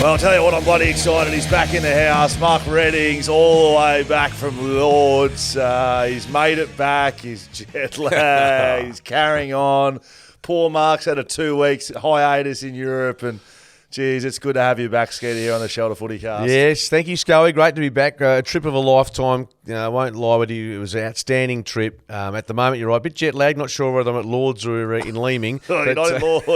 Well, I'll tell you what, I'm bloody excited. He's back in the house. Mark Redding's all the way back from Lords. He's made it back. He's jet lagged. He's carrying on. Poor Mark's had a 2 weeks hiatus in Europe, and geez, it's good to have you back, Skeeter, here on the Shelter FootyCast. Yes, thank you, Scully. Great to be back. A trip of a lifetime. I won't lie with you. It was an outstanding trip. At the moment, you're right. A bit jet lagged. Not sure whether I'm at Lords or in Leeming. Oh, you're not at Lords.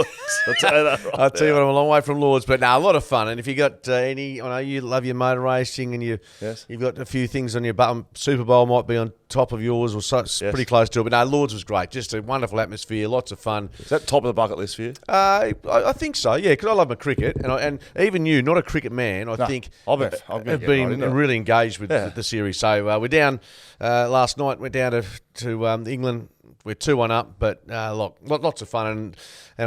I'll tell you that right I'll tell you what, I'm a long way from Lords. But no, a lot of fun. And if you got any, I know you love your motor racing and you've got a few things on your button. Super Bowl might be on top of yours or so, pretty close to it. But no, Lords was great. Just a wonderful atmosphere. Lots of fun. Is that top of the bucket list for you? I think so, yeah, because I love my cricket. And even you, not a cricket man, I think have been really engaged with the series. So we're down last night. Went down to England. We're 2-1 up, but lots of fun. And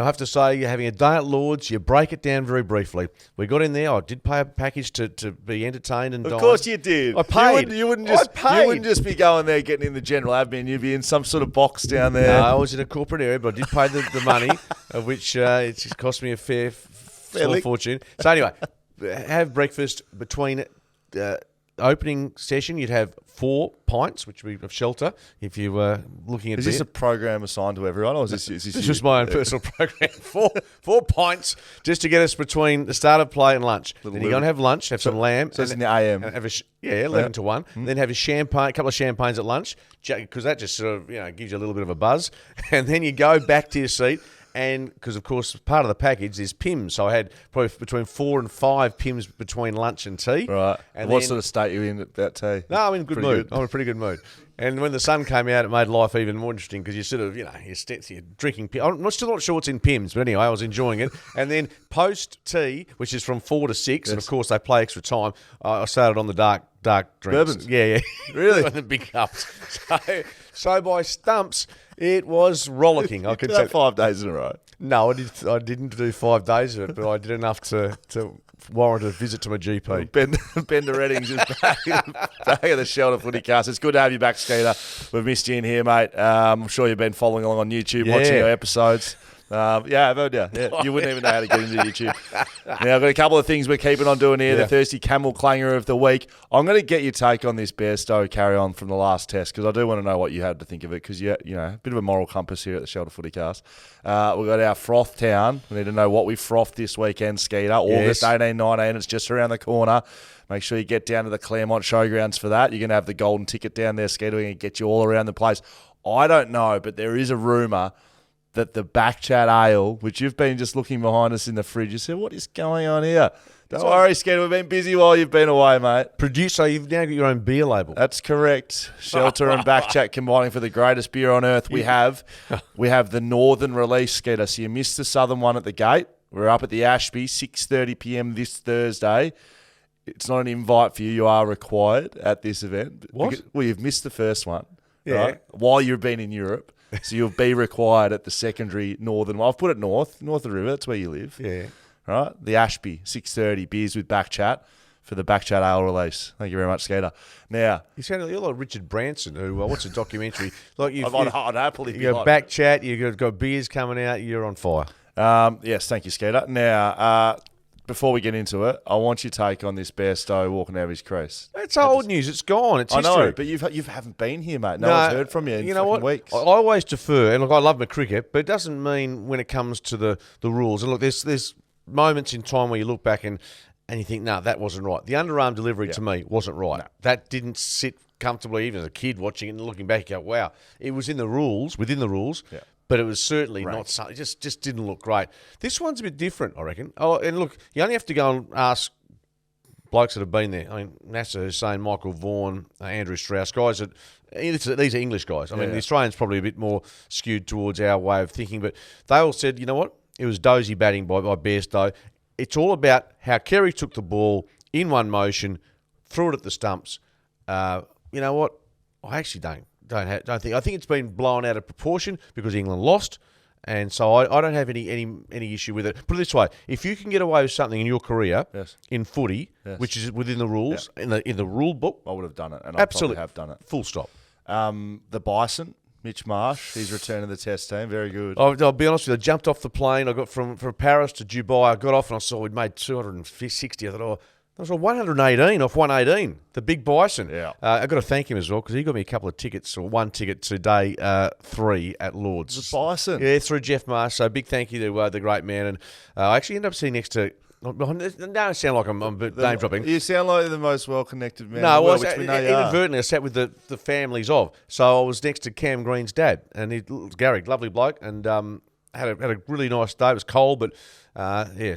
I have to say, you're having a day at Lords. You break it down very briefly. We got in there. I did pay a package to be entertained and dine. Of course you did. I paid. You wouldn't just be going there getting in the general admin. You'd be in some sort of box down there. No, I was in a corporate area, but I did pay the money, of which it's cost me a fair small fortune. So anyway, have breakfast between opening session. You'd have 4 pints, which would be of shelter. If you were looking at is this a program assigned to everyone, or is this just my own personal program? Four pints just to get us between the start of play and lunch. Then you're going to have lunch, have some lamb. So it's in the AM. And have 11 to 1. Then have a couple of champagnes at lunch, because that just sort of gives you a little bit of a buzz. And then you go back to your seat. And because, of course, part of the package is Pims. So I had probably between 4 and 5 Pims between lunch and tea. Right. And what sort of state are you in about tea? No, I'm in good mood. I'm in a pretty good mood. And when the sun came out, it made life even more interesting because you sort of, you're drinking. I'm still not sure what's in Pims, but anyway, I was enjoying it. And then post-tea, which is from 4 to 6, and of course they play extra time, I started on the dark drinks. Bourbons? Yeah. Really? The big cups. So by stumps, it was rollicking. I could say 5 days in a row. No, I didn't do 5 days of it, but I did enough to warrant a visit to my GP. Bender Reddings is back at the Shelter FootyCast. It's good to have you back, Skeeter. We've missed you in here, mate. I'm sure you've been following along on YouTube, watching our episodes. I've heard you. Yeah, you wouldn't even know how to get into YouTube. Now, I've got a couple of things we're keeping on doing here. The Thirsty Camel Clanger of the Week. I'm going to get your take on this Bairstow carry-on from the last test because I do want to know what you had to think of it because, a bit of a moral compass here at the Shelter FootyCast. We've got our Froth Town. We need to know what we frothed this weekend, Skeeter. August 18, 19. It's just around the corner. Make sure you get down to the Claremont Showgrounds for that. You're going to have the golden ticket down there, Skeeter. We're going to get you all around the place. I don't know, but there is a rumour that the BackChat Ale, which you've been just looking behind us in the fridge, you said, what is going on here? Don't worry, Skeeter, we've been busy while you've been away, mate. Producer, you've now got your own beer label. That's correct. Shelter and BackChat combining for the greatest beer on earth. We have the northern release, Skeeter. So you missed the southern one at the gate. We're up at the Ashby, 6:30 p.m. this Thursday. It's not an invite for you. You are required at this event. What? Well, you've missed the first one, right? While you've been in Europe. So you'll be required at the secondary northern one. I've put it north of the river. That's where you live. Yeah. Right? The Ashby, 6:30, beers with BackChat for the BackChat Ale release. Thank you very much, Skeeter. Now, you sound like Richard Branson, who, what's a documentary? Like I'd happily be like BackChat, you've got beers coming out, you're on fire. Yes, thank you, Skeeter. Now, before we get into it, I want your take on this Bairstow walking out of his crease. It's old news. It's gone. It's history. I know, but you haven't been here, mate. No one's heard from you in weeks. I always defer, and look, I love my cricket, but it doesn't mean when it comes to the rules. And look, there's moments in time where you look back and you think, no, that wasn't right. The underarm delivery to me wasn't right. No. That didn't sit comfortably, even as a kid watching it and looking back, you go, wow, it was within the rules. Yeah. But it was certainly not something. It just didn't look great. This one's a bit different, I reckon. Oh, and look, you only have to go and ask blokes that have been there. I mean, NASA is saying Michael Vaughan, Andrew Strauss, guys that these are English guys. I mean, the Australians probably a bit more skewed towards our way of thinking, but they all said, you know what? It was dozy batting by Bairstow. It's all about how Kerry took the ball in one motion, threw it at the stumps. You know what? I actually don't think. I think it's been blown out of proportion because England lost, and so I don't have any issue with it. Put it this way: if you can get away with something in your career in footy, which is within the rules in the rule book, I would have done it, and I probably have done it. Full stop. The Bison Mitch Marsh, he's returned to the Test team. Very good. I'll be honest with you. I jumped off the plane. I got from Paris to Dubai. I got off and I saw we'd made 260. I thought, that was 118 off 118. The Big Bison. Yeah. I got to thank him as well because he got me a couple of tickets, or one ticket to day 3 at Lord's. The Bison. Yeah, through Jeff Marsh. So big thank you to the great man. And I actually ended up sitting next to. Now I sound like I'm name dropping. You sound like the most well-connected man No, in the world, which we know you are. inadvertently I sat with the families of. So I was next to Cam Green's dad, and Gary, lovely bloke, and had a really nice day. It was cold, but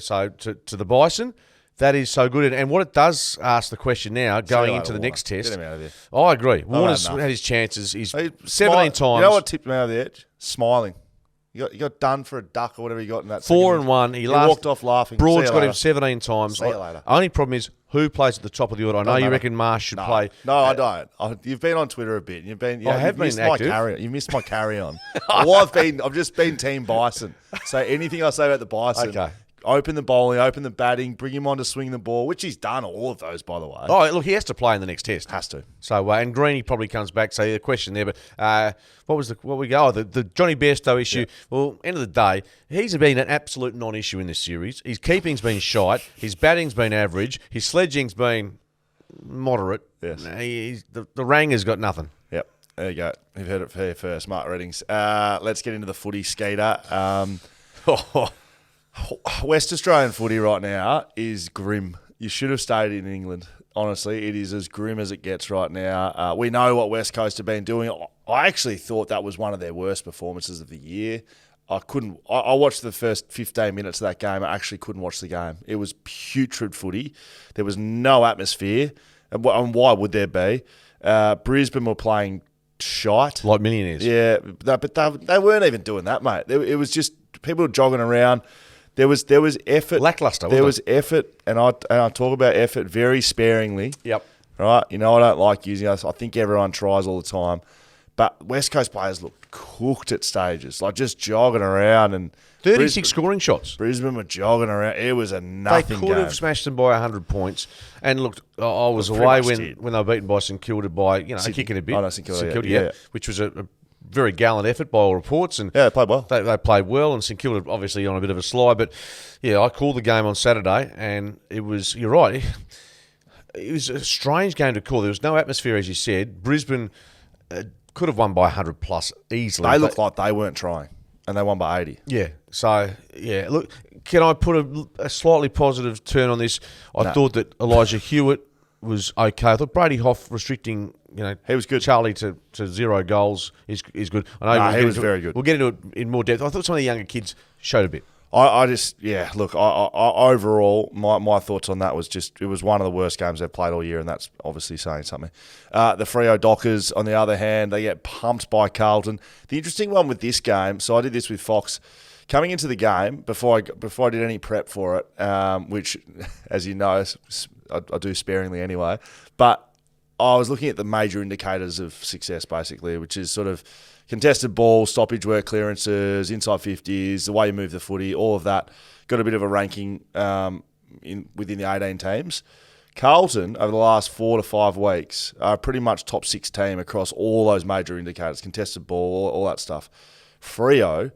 so to the Bison, that is so good. And what it does ask the question now, going into the next test. Get him out of there. I agree. Warner's had his chances. He's 17 times. You know what tipped him out of the edge? Smiling. You got done for a duck or whatever you got in that. 4 and 1. He walked off laughing. Broad's got him 17 times. See you later. Only problem is who plays at the top of the order. I know you reckon Marsh should play. No, I don't. You've been on Twitter a bit. You've missed active. my carry. You missed my carry on. I've just been Team Bison. So anything I say about the Bison. Okay. Open the bowling, open the batting, bring him on to swing the ball, which he's done all of those, by the way. Oh, look, he has to play in the next test. Has to. So, and Greeny probably comes back. So, the question there, but what we go? Oh, the Johnny Bairstow issue. Yeah. Well, end of the day, he's been an absolute non-issue in this series. His keeping's been shite. His batting's been average. His sledging's been moderate. Yes. The Ranger's got nothing. Yep. There you go. You've heard it here first. Smart ratings. Let's get into the footy, Skeeter. West Australian footy right now is grim. You should have stayed in England. Honestly, it is as grim as it gets right now. We know what West Coast have been doing. I actually thought that was one of their worst performances of the year. I watched the first 15 minutes of that game. I actually couldn't watch the game. It was putrid footy. There was no atmosphere. And why would there be? Brisbane were playing shite. Like millionaires. Yeah, but they weren't even doing that, mate. It was just people jogging around. There was effort. Lackluster. There was effort, and I talk about effort very sparingly. Yep. Right. You know I don't like using us. I think everyone tries all the time, but West Coast players looked cooked at stages, like just jogging around and 36 scoring shots. Brisbane were jogging around. It was a nothing game. They could have smashed them by 100 points. And look, I was away when they were beaten by St Kilda by a kick in a bit. I know St Kilda, which was a very gallant effort by all reports. And yeah, they played well. They played well, and St Kilda obviously on a bit of a slide. But, yeah, I called the game on Saturday, and it was, you're right, it was a strange game to call. There was no atmosphere, as you said. Brisbane could have won by 100 plus easily. They looked like they weren't trying, and they won by 80. Yeah. So, yeah, look, can I put a slightly positive turn on this? I thought that Elijah Hewitt was okay. I thought Brady Hoff restricting, he was good. Charlie to 0 goals is good. I know he was very good. We'll get into it in more depth. I thought some of the younger kids showed a bit. Overall, my thoughts on that was just, it was one of the worst games they've played all year, and that's obviously saying something. The Freo Dockers, on the other hand, they get pumped by Carlton. The interesting one with this game, so I did this with Fox, coming into the game, before I did any prep for it, which, as you know, I do sparingly anyway, but I was looking at the major indicators of success, basically, which is sort of contested ball, stoppage work, clearances, inside 50s, the way you move the footy, all of that. Got a bit of a ranking within the 18 teams. Carlton, over the last 4 to 5 weeks, are pretty much top 6 team across all those major indicators, contested ball, all that stuff. Freo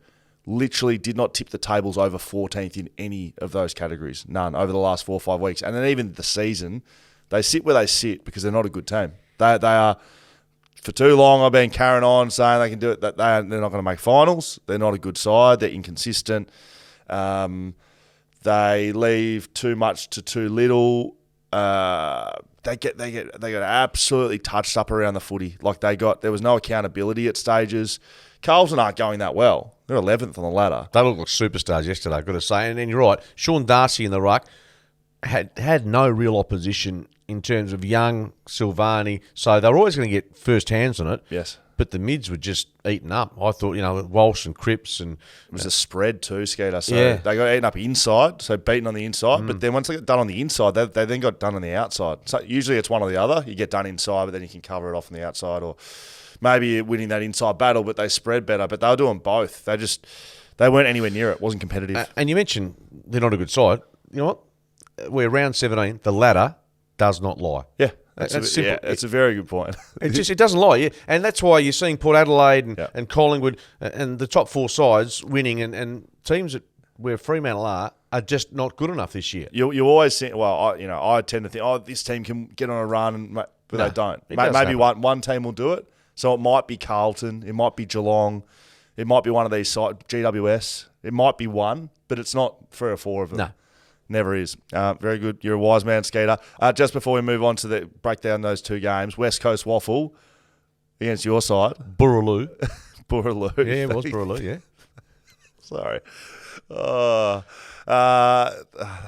literally did not tip the tables over 14th in any of those categories. None, over the last 4 or 5 weeks. And then even the season, they sit where they sit because they're not a good team. They are... For too long, I've been carrying on saying they can do it. That they're not going to make finals. They're not a good side. They're inconsistent. They leave too much to too little. They get absolutely touched up around the footy. Like there was no accountability at stages. Carlton aren't going that well. They're 11th on the ladder. They looked like superstars yesterday, I've got to say. And you're right. Sean Darcy in the ruck had no real opposition in terms of Young, Silvani. So they were always going to get first hands on it. Yes. But the mids were just eaten up. I thought, Walsh and Cripps. And it was a spread too, Skeeter. So they got eaten up inside, so beaten on the inside. But then once they got done on the inside, they then got done on the outside. So usually it's one or the other. You get done inside, but then you can cover it off on the outside. Or maybe you're winning that inside battle, but they spread better. But they were doing both. They weren't anywhere near it. It wasn't competitive. And you mentioned they're not a good side. You know what? We're round 17. The ladder does not lie. Yeah. That's simple. Yeah, it's a very good point. It doesn't lie. Yeah. And that's why you're seeing Port Adelaide and Collingwood and the top 4 sides winning and teams where Fremantle are just not good enough this year. You always think, I tend to think, this team can get on a run, but they don't. Maybe one team will do it. So it might be Carlton, it might be Geelong, it might be one of these sides, GWS. It might be one, but it's not 3 or 4 of them. No. Never is. Very good. You're a wise man, Skeeter. Just before we move on to break down those 2 games, West Coast Waffle against your side. Burraloo. Burraloo. Yeah, it was Burraloo, yeah. Sorry. I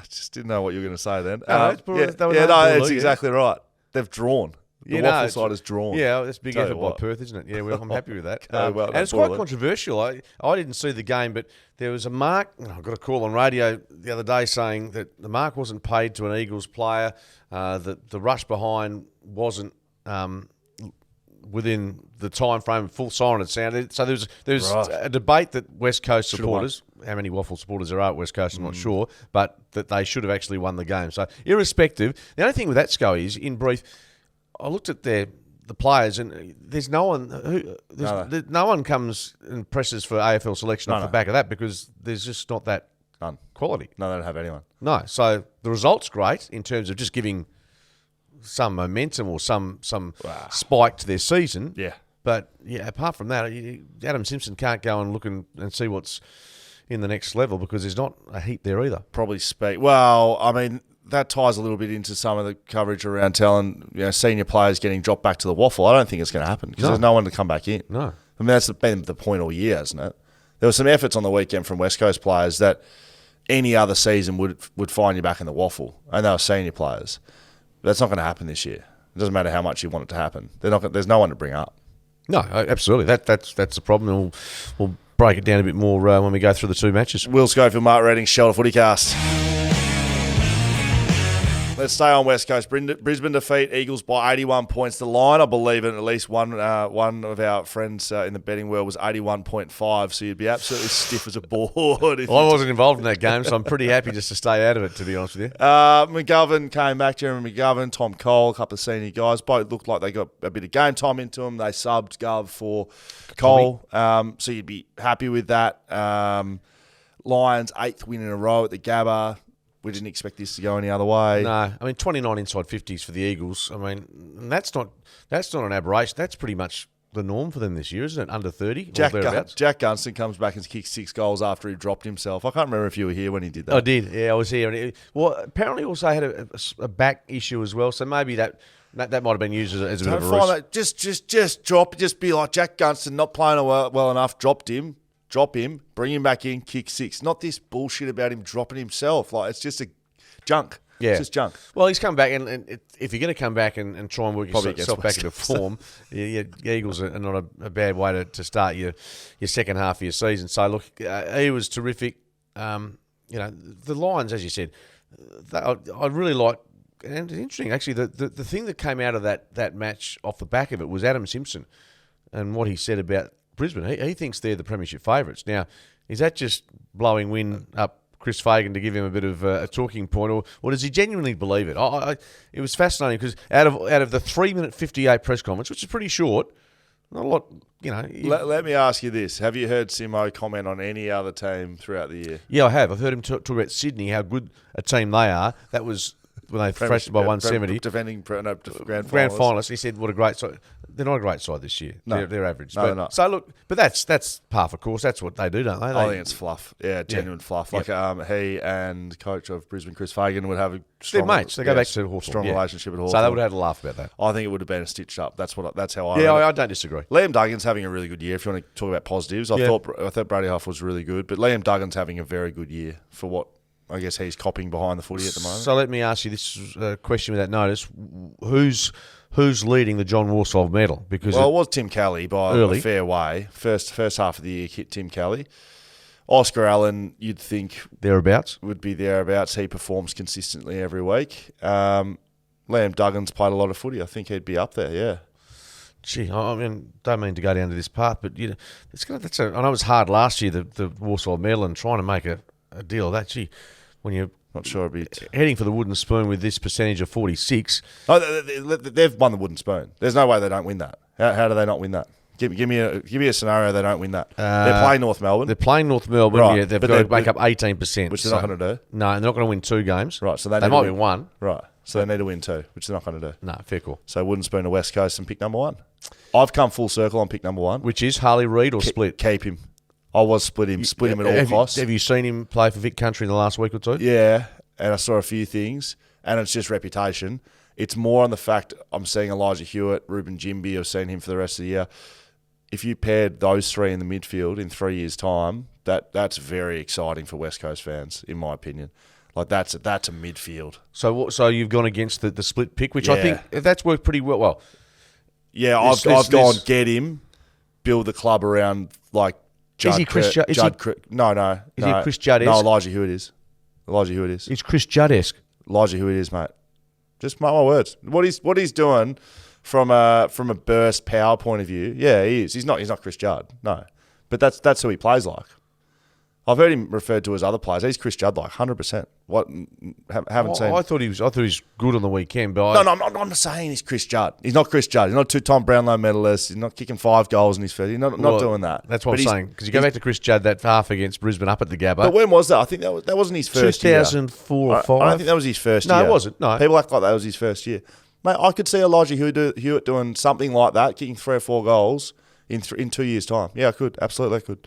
just didn't know what you were going to say then. It's exactly right. They've drawn. The Waffle side is drawn. Yeah, that's a big effort by Perth, isn't it? Yeah, I'm happy with that. And it's quite controversial. I didn't see the game, but there was a mark. I got a call on radio the other day saying that the mark wasn't paid to an Eagles player, that the rush behind wasn't within the time frame full siren had sounded. So there's a debate that West Coast supporters, how many Waffle supporters there are at West Coast, I'm not sure, but that they should have actually won the game. So irrespective, the only thing with that, Sco, is, in brief, I looked at the players, and there's no one no one comes and presses for AFL selection off the back of that, because there's just not that quality. No, they don't have anyone. No, so the result's great in terms of just giving some momentum or some spike to their season. Yeah. But apart from that, Adam Simpson can't go and look and see what's in the next level, because there's not a heap there either. Well, I mean, that ties a little bit into some of the coverage around telling senior players getting dropped back to the Waffle. I don't think it's going to happen, because there's no one to come back in. No. I mean, that's been the point all year, hasn't it? There were some efforts on the weekend from West Coast players that any other season would find you back in the Waffle, and they were senior players. But that's not going to happen this year. It doesn't matter how much you want it to happen. There's no one to bring up. No, absolutely. That's the problem. We'll break it down a bit more when we go through the 2 matches. Will Schofield, Mark Redding, Shelter FootyCast. Let's stay on West Coast. Brisbane defeat Eagles by 81 points. The line, I believe, in at least one of our friends in the betting world was 81.5, so you'd be absolutely stiff as a board. I wasn't involved in that game, so I'm pretty happy just to stay out of it, to be honest with you. McGovern came back, Jeremy McGovern, Tom Cole, a couple of senior guys. Both looked like they got a bit of game time into them. They subbed Gov for Cole, so you'd be happy with that. Lions, 8th win in a row at the Gabba. We didn't expect this to go any other way. No, I mean 29 inside 50s for the Eagles. I mean that's not an aberration. That's pretty much the norm for them this year, isn't it? Under 30. Jack Gunston comes back and kicks 6 goals after he dropped himself. I can't remember if you were here when he did that. I did. Yeah, I was here. Well, apparently also had a back issue as well. So maybe that might have been used as a bit of a risk. Just be like Jack Gunston, not playing well enough. Drop him, bring him back in, kick 6. Not this bullshit about him dropping himself. Like, it's just junk. Yeah. It's just junk. Well, he's come back, and if you're going to come back and try and work yourself back into form, the Eagles are not a bad way to start your second half of your season. So, look, he was terrific. The Lions, as you said, I really like, and it's interesting, actually, the thing that came out of that match off the back of it was Adam Simpson and what he said about Brisbane. He thinks they're the premiership favourites. Now, is that just blowing wind up Chris Fagan to give him a bit of a talking point, or does he genuinely believe it? It was fascinating, because out of the 3-minute 58 press conference, which is pretty short, not a lot, Let me ask you this: have you heard Simo comment on any other team throughout the year? Yeah, I have. I've heard him talk about Sydney, how good a team they are. That was when they thrashed by 170. Defending grand finalists. He said, what a great side. They're not a great side this year. No. They're average. No, they're not. So, look, but that's par for course. That's what they do, don't they? I think it's fluff. Yeah, genuine fluff. Like he and coach of Brisbane, Chris Fagan, would have a strong... They're mates. They go back to Hawthorne. Strong relationship at Hawthorne. So they would have had a laugh about that. I think it would have been a stitched up. That's how I... Yeah, I don't disagree. Liam Duggan's having a really good year, if you want to talk about positives. I thought Brady Huff was really good, but Liam Duggan's having a very good year for what I guess he's copying behind the footy at the moment. So let me ask you this question without notice. Who's leading the John Warsaw medal? Because it was Tim Kelly by a fair way. First half of the year hit Tim Kelly. Oscar Allen, you'd think thereabouts would be thereabouts. He performs consistently every week. Liam Duggan's played a lot of footy. I think he'd be up there. Yeah. Gee, I mean, don't mean to go down to this path, but I know it was hard last year, the Warsaw medal, and trying to make a deal of that. Gee, when you're Not sure it'd be heading for the wooden spoon with this percentage of 46. Oh, they've won the wooden spoon. There's no way they don't win that. How do they not win that? Give me a scenario they don't win that. They're playing North Melbourne. They're playing North Melbourne. Right. Yeah, they've got to make up 18%. Which they're not going to do. No, they're not going to win 2 games. Right, so they might win 1. Right, so they need to win 2, which they're not going to do. No, fair call. So wooden spoon to West Coast and pick number 1. I've come full circle on pick number 1. Which is Harley Reid or Split? Keep him. I was split him at all costs. Have you seen him play for Vic Country in the last week or 2? Yeah, and I saw a few things, and it's just reputation. It's more on the fact I'm seeing Elijah Hewitt, Ruben Jimby, I've seen him for the rest of the year. If you paired those 3 in the midfield in 3 years' time, that's very exciting for West Coast fans, in my opinion. Like that's a midfield. So you've gone against the split pick, which I think that's worked pretty well. Yeah, I've gone get him, build the club around like Judd. Is he Chris Judd? No. Is he Chris Judd-esque? No, Elijah Hewitt is. He's Chris Judd-esque. Elijah Hewitt is, mate. Just mark my words. What he's doing from a burst power point of view, yeah, he is. He's not Chris Judd, no. But that's who he plays like. I've heard him referred to as other players. He's Chris Judd like 100%. What? Haven't seen. I thought he was good on the weekend, but no, I'm not saying he's Chris Judd. He's not Chris Judd. He's not 2-time Brownlow medalist. He's not kicking 5 goals in his first. He's not doing that. That's what I'm saying. Because you go back to Chris Judd that half against Brisbane up at the Gabba. But when was that? I think that wasn't his first 2004 or 5. I don't think that was his first year. No, it wasn't. No. People act like that was his first year. Mate, I could see Elijah Hewitt doing something like that, kicking 3 or 4 goals in 2 years' time. Yeah, I could. Absolutely, I could.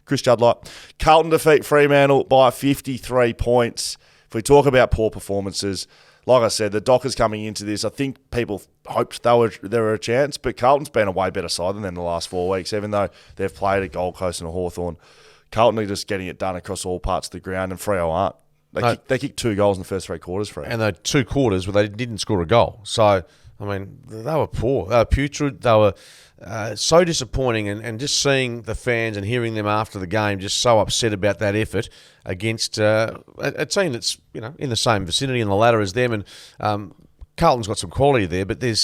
Chris Judd like. Carlton defeat Fremantle by 53 points. If we talk about poor performances, like I said, the Dockers coming into this, I think people hoped there were a chance, but Carlton's been a way better side than them the last 4 weeks, even though they've played at Gold Coast and a Hawthorne. Carlton are just getting it done across all parts of the ground, and Freo aren't. They kicked 2 goals in the first 3 quarters, Freo. And the 2 quarters where they didn't score a goal. So, I mean, they were poor. They were putrid. They were so disappointing. And just seeing the fans and hearing them after the game just so upset about that effort against a team that's in the same vicinity in the ladder as them. And Carlton's got some quality there, but there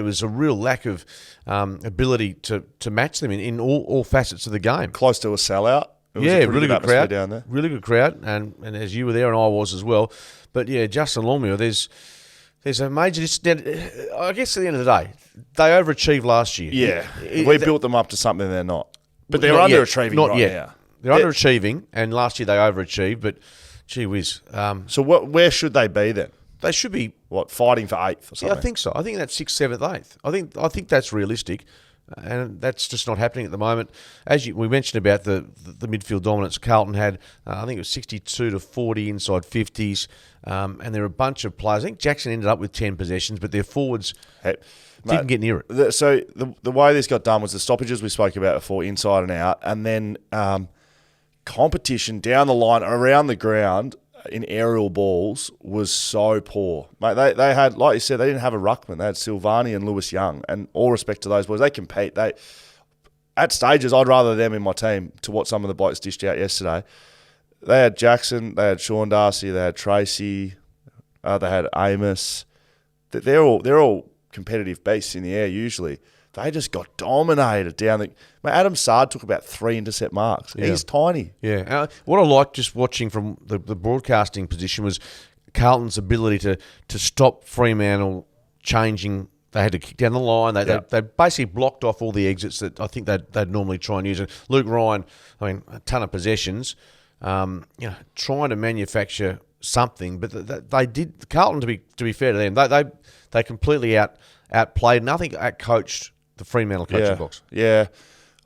was a real lack of ability to match them in all facets of the game. Close to a sellout. Really good crowd down there. Really good crowd, and as you were there and I was as well. But yeah, Justin Longmuir, there's a major. I guess at the end of the day, they overachieved last year. Yeah, we built them up to something they're not. But they're underachieving now. They're underachieving, and last year they overachieved. But gee whiz. So where should they be then? They should be fighting for 8th or something. Yeah, I think so. I think that's 6th, 7th, 8th. I think that's realistic. And that's just not happening at the moment. As we mentioned about the midfield dominance, Carlton had, I think it was 62 to 40 inside 50s, and there were a bunch of players. I think Jackson ended up with 10 possessions, but their forwards didn't get near it. So the way this got done was the stoppages we spoke about before, inside and out, and then competition down the line, around the ground, in aerial balls was so poor. Mate, they had, like you said, they didn't have a ruckman. They had Silvani and Lewis Young, and all respect to those boys. They compete. At stages, I'd rather them in my team to what some of the blokes dished out yesterday. They had Jackson, they had Sean Darcy, they had Tracy, they had Amos. They're all competitive beasts in the air usually. They just got dominated down the... Mate, Adam Sard took about 3 intercept marks. Yeah. He's tiny. Yeah. What I liked just watching from the broadcasting position was Carlton's ability to stop Fremantle changing. They had to kick down the line. They basically blocked off all the exits that I think they'd normally try and use. And Luke Ryan, I mean, a ton of possessions, trying to manufacture something. But they did... Carlton, to be fair to them, they completely outplayed and I think outcoached the Fremantle coaching box. Yeah.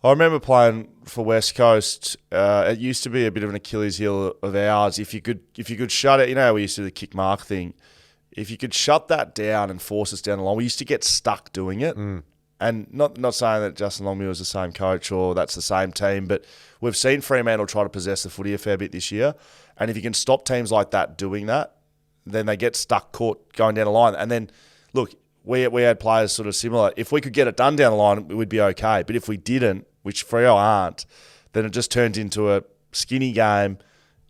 I remember playing for West Coast. It used to be a bit of an Achilles heel of ours. If you could shut it, we used to do the kick mark thing. If you could shut that down and force us down the line, we used to get stuck doing it. And not saying that Justin Longmuir was the same coach or that's the same team, but we've seen Fremantle try to possess the footy a fair bit this year. And if you can stop teams like that doing that, then they get stuck caught going down the line. And then, look, we had players sort of similar. If we could get it done down the line, it would be okay. But if we didn't, which Freo aren't, then it just turns into a skinny game,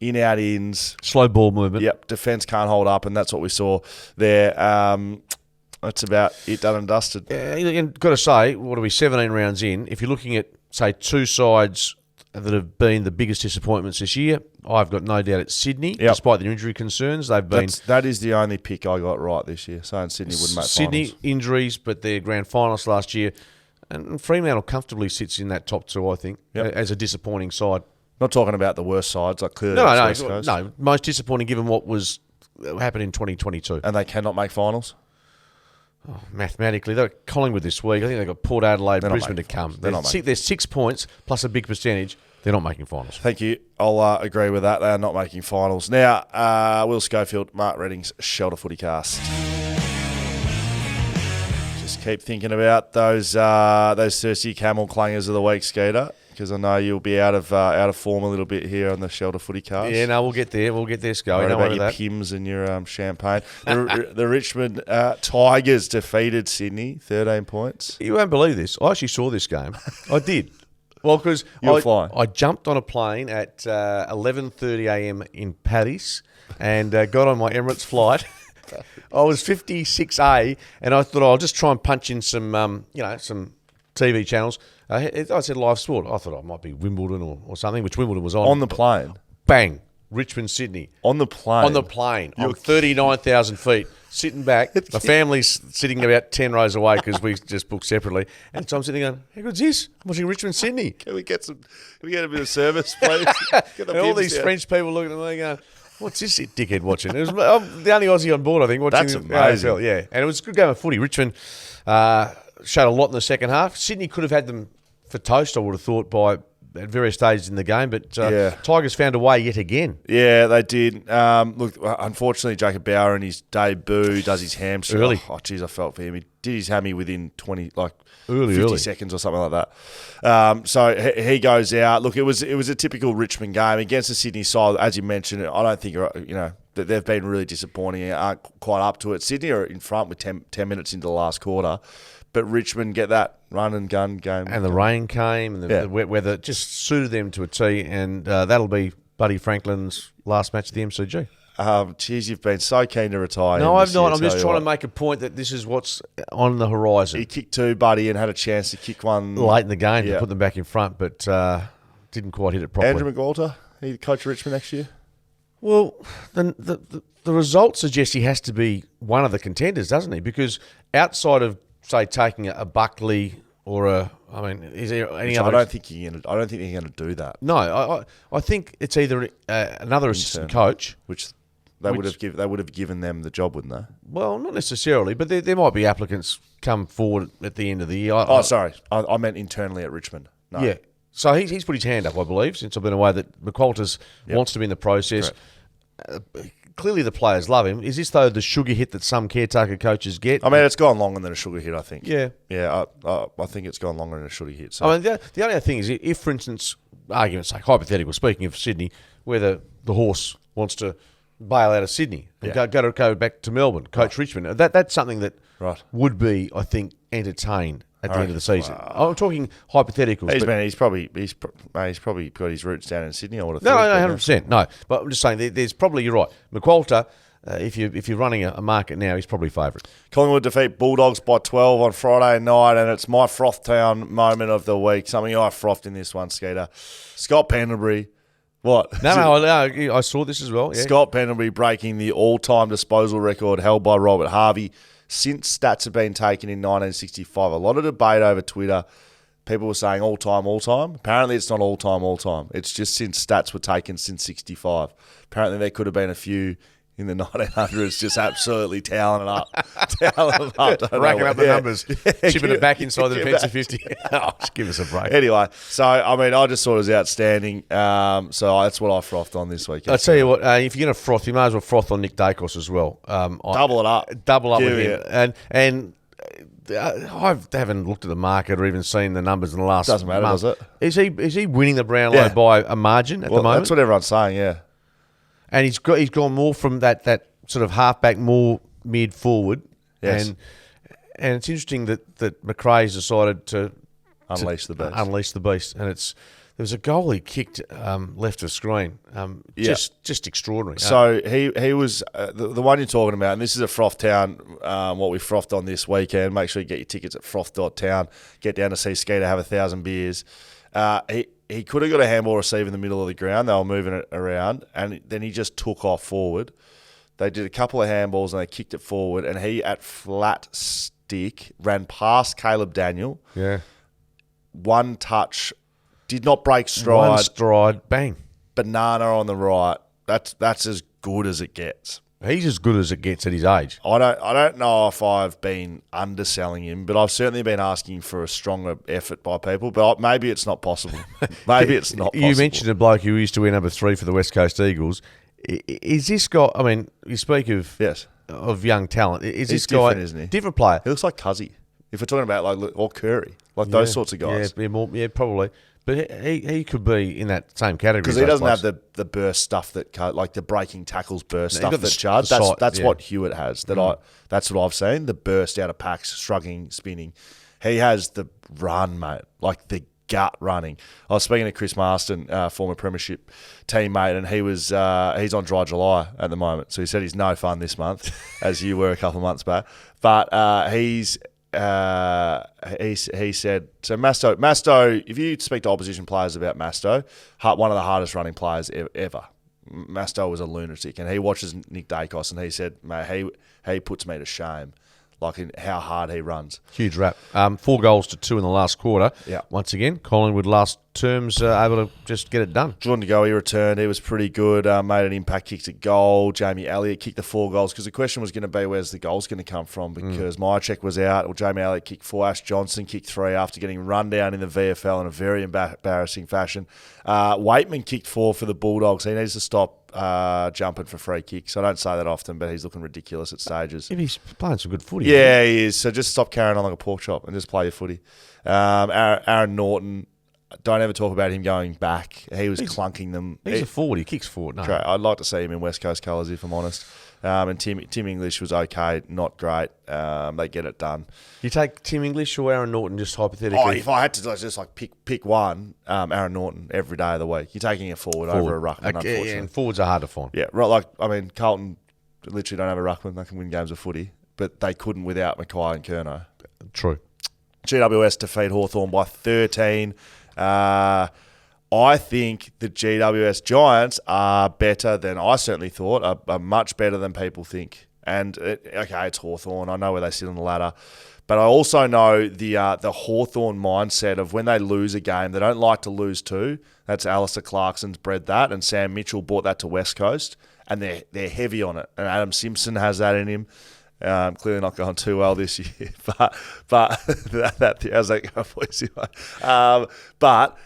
in, out, ins. Slow ball movement. Yep, defence can't hold up, and that's what we saw there. That's about it, done and dusted. And got to say, what are we, 17 rounds in? If you're looking at, say, 2 sides that have been the biggest disappointments this year, I've got no doubt it's Sydney, despite their injury concerns. That is the only pick I got right this year, saying Sydney wouldn't make Sydney finals. Injuries, but they're grand finalists last year. And Fremantle comfortably sits in that top two, I think, as a disappointing side. Not talking about the worst sides, like clearly West Coast. No, most disappointing given what was happened in 2022. And they cannot make finals? Mathematically, they're at Collingwood this week. I think they've got Port Adelaide, Brisbane to come. There's 6 points plus a big percentage. They're not making finals. Thank you. I'll agree with that. They are not making finals. Now, Will Schofield, Mark Redding's Shelter FootyCast. Just keep thinking about those thirsty camel clangers of the week, Skeeter, because I know you'll be out of form a little bit here on the Shelter FootyCast. Yeah, no, we'll get there. We'll get there, Sco. Don't worry about your Pims and your champagne. The Richmond Tigers defeated Sydney, 13 points. You won't believe this. I actually saw this game. I did. Well, because I jumped on a plane at 11:30 a.m. in Paris and got on my Emirates flight. I was 56A, and I thought I'll just try and punch in some TV channels. I said live sport. I thought it might be Wimbledon or something, which Wimbledon was on. On the plane? Bang. Richmond, Sydney. On the plane? On the plane. On 39,000 feet. Sitting back. My family's sitting about 10 rows away because we just booked separately. And so I'm sitting going, how good's this? I'm watching Richmond, Sydney. Can we get a bit of service, please? And all these French people looking at me going, what's this dickhead watching? It was I'm the only Aussie on board, I think, watching. That's amazing. AFL, yeah. And it was a good game of footy. Richmond showed a lot in the second half. Sydney could have had them for toast, I would have thought, at various stages in the game, but Tigers found a way yet again. Yeah, they did. Look, unfortunately, Jacob Bauer in his debut does his hamstring. Early. Oh, jeez, I felt for him. He did his hammy within 50 early seconds or something like that. So he goes out. Look, it was a typical Richmond game against the Sydney side. As you mentioned, I don't think that they've been really disappointing and aren't quite up to it. Sydney are in front with 10 minutes into the last quarter. But Richmond get that run and gun game. And the rain came and the wet weather just suited them to a T. And that'll be Buddy Franklin's last match at the MCG. Geez, you've been so keen to retire. No, I've not. I'm just trying to make a point that this is what's on the horizon. He kicked two, Buddy, and had a chance to kick one late in the game to put them back in front, but didn't quite hit it properly. Andrew McWalter, he coach Richmond next year? Well, the results suggest he has to be one of the contenders, doesn't he? Because outside of, say, taking a Buckley or is there any other? I don't think they're going to do that. No, I think it's either another assistant coach, which they would have given them the job, wouldn't they? Well, not necessarily, but there might be applicants come forward at the end of the year. Sorry, I meant internally at Richmond. No. Yeah, so he's put his hand up, I believe, since I've been away. That McWalters wants to be in the process. Clearly, the players love him. Is this, though, the sugar hit that some caretaker coaches get? I mean, it's gone longer than a sugar hit, I think. Yeah. Yeah, I think it's gone longer than a sugar hit. So. I mean, the only thing is, if, for instance, argument's sake, hypothetical, speaking of Sydney, whether the horse wants to bail out of Sydney and go back to Melbourne, coach Richmond, that's something that would be, I think, entertained at the end of the season. Wow. I'm talking hypotheticals. He's probably got his roots down in Sydney. I would have no, thought. 100%. No, but I'm just saying, there's probably, you're right. McWalter, if you're running a market now, he's probably favourite. Collingwood defeat Bulldogs by 12 on Friday night, and it's my Froth Town moment of the week. Something I frothed in this one, Skeeter. Scott Pendlebury. What? No, I saw this as well. Yeah. Scott Pendlebury breaking the all-time disposal record held by Robert Harvey since stats have been taken in 1965. A lot of debate over Twitter. People were saying all-time. Apparently, it's not all-time. It's just since stats were taken since 65. Apparently, there could have been a few in the 1900s just absolutely toweling up. Racking up the numbers, chipping it back inside the defensive 50. Just give us a break. Anyway, so, I mean, I just thought it was outstanding. So that's what I frothed on this week. I'll tell you what, if you're going to froth, you might as well froth on Nick Dacos as well. Double it up. Double up with him. And I haven't looked at the market or even seen the numbers in the last Doesn't matter, month. does it? Is he winning the Brownlow by a margin at the moment? That's what everyone's saying, yeah. And he's gone more from that sort of halfback, more mid forward. Yes. And it's interesting that McRae's decided to unleash the beast. And there was a goal he kicked left of screen. Just extraordinary. So he was the one you're talking about, and this is a Froth Town, what we frothed on this weekend. Make sure you get your tickets at froth.town. Get down to see Skeeter have 1,000 beers. he could have got a handball receive in the middle of the ground. They were moving it around, and then he just took off forward. They did a couple of handballs, and they kicked it forward, and he, at flat stick, ran past Caleb Daniel. Yeah. One touch, did not break stride. One stride, bang. Banana on the right. That's as good as it gets. He's as good as it gets at his age. I don't know if I've been underselling him, but I've certainly been asking for a stronger effort by people. But maybe it's not possible. Maybe it's not possible. You mentioned a bloke who used to wear number 3 for the West Coast Eagles. Is this guy? I mean, you speak of young talent. Is this guy different, isn't he? Different player? He looks like Cuzzy. If we're talking about or Curry, those sorts of guys. Yeah, probably. But he could be in that same category. Because he doesn't have the burst stuff like the breaking tackles burst stuff that Chad. That's what Hewitt has. That's what I've seen. The burst out of packs, shrugging, spinning. He has the run, mate. Like the gut running. I was speaking to Chris Marston, former premiership teammate, and he's on dry July at the moment. So he said he's no fun this month, as you were a couple of months back. But he said, so Masto, if you speak to opposition players about Masto, one of the hardest running players ever. Masto was a lunatic, and he watches Nick Dacos, and he said, mate, he puts me to shame, like in how hard he runs. Huge rap. 4 goals to 2 in the last quarter. Yeah. Once again, Collingwood last terms able to just get it done. Jordan De Goey returned. He was pretty good. Made an impact, kicked a goal. Jamie Elliott kicked the 4 goals, because the question was going to be, where's the goals going to come from? Because Myercheck was out. Well, Jamie Elliott kicked 4. Ash Johnson kicked 3 after getting run down in the VFL in a very embarrassing fashion. Waitman kicked 4 for the Bulldogs. He needs to stop jumping for free kicks. I don't say that often, but he's looking ridiculous at stages. If he's playing some good footy. Yeah, he is. So just stop carrying on like a pork chop and just play your footy. Aaron Norton, don't ever talk about him going back. He was clunking them. He's a forward. He kicks forward. No. I'd like to see him in West Coast colours, if I'm honest. And Tim English was okay, not great. They get it done. You take Tim English or Aaron Norton, just hypothetically? If I had to just pick one, Aaron Norton every day of the week. You're taking a forward over a ruckman, unfortunately. Yeah, and forwards are hard to find. Yeah, right. Carlton literally don't have a ruckman. They can win games of footy, but they couldn't without Mackay and Curnow. True. GWS defeat Hawthorne by 13. I think the GWS Giants are better than I certainly thought, are much better than people think. And, it's Hawthorne. I know where they sit on the ladder. But I also know the Hawthorne mindset of when they lose a game, they don't like to lose 2. That's Alistair Clarkson's bred that, and Sam Mitchell brought that to West Coast, and they're heavy on it. And Adam Simpson has that in him. Clearly not going too well this year. But how's that going for you? But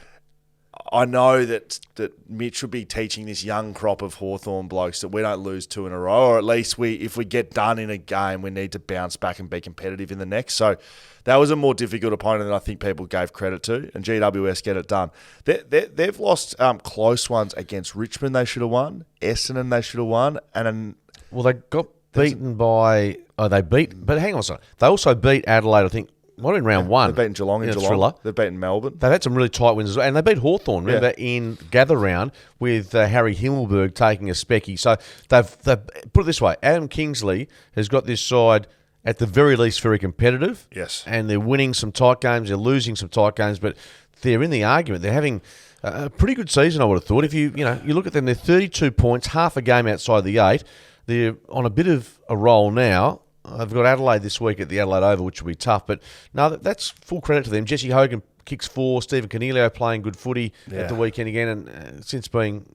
I know that Mitch would be teaching this young crop of Hawthorn blokes that we don't lose 2 in a row, or at least if we get done in a game, we need to bounce back and be competitive in the next. So that was a more difficult opponent than I think people gave credit to, and GWS get it done. They've lost close ones against Richmond. They should have won. Essendon they should have won, they got beaten by. But hang on a second. They also beat Adelaide, I think. Might have been round 1. They've beaten Geelong in Geelong. Thriller. They've beaten Melbourne. They've had some really tight wins as well. And they beat Hawthorn, remember, in gather round with Harry Himmelberg taking a specky. So they've put it this way, Adam Kingsley has got this side at the very least very competitive. Yes. And they're winning some tight games, they're losing some tight games, but they're in the argument. They're having a pretty good season, I would have thought. If you look at them, they're 32 points, half a game outside the 8. They're on a bit of a roll now. They've got Adelaide this week at the Adelaide Oval, which will be tough. But no, that's full credit to them. Jesse Hogan kicks 4. Stephen Cornelio playing good footy at the weekend again. And since being,